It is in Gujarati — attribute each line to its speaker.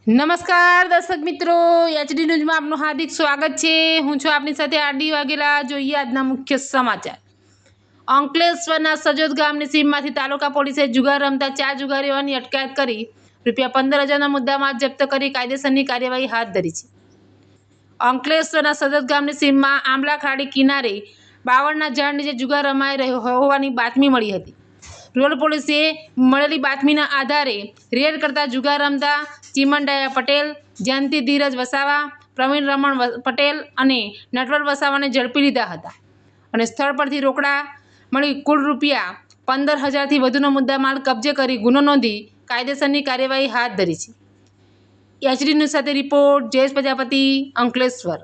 Speaker 1: નમસ્કાર દર્શક મિત્રો, એચડી ન્યૂઝમાં આપનું હાર્દિક સ્વાગત છે। હું છું આપની સાથે આરડી વાઘેલા। જોઈએ આજના મુખ્ય સમાચાર। અંકલેશ્વરના સજોદ ગામની સીમમાંથી તાલુકા પોલીસે જુગાર રમતા 4 જુગારીઓની અટકાયત કરી ₹15,000ના મુદ્દામાલ જપ્ત કરી કાયદેસરની કાર્યવાહી હાથ ધરી છે। અંકલેશ્વરના સજોદ ગામની સીમમાં આંબલા ખાડી કિનારે બાવળના ઝાડ નીચે જુગાર રમાઈ રહ્યો હોવાની બાતમી મળી હતી। રોડ પોલીસે મળેલી બાતમીના આધારે રેડ કરતા જુગાર રમતા ચીમનડાયા પટેલ, જયંતિ ધીરજ વસાવા, પ્રવીણ રમણ પટેલ અને નટવર વસાવાને ઝડપી લીધા હતા અને સ્થળ પરથી રોકડા મળી કુલ ₹15,000થી વધુનો મુદ્દામાલ કબજે કરી ગુનો નોંધી કાયદેસરની કાર્યવાહી હાથ ધરી છે। એચડી ન્યૂઝ સાથે રિપોર્ટ જયેશ પ્રજાપતિ, અંકલેશ્વર।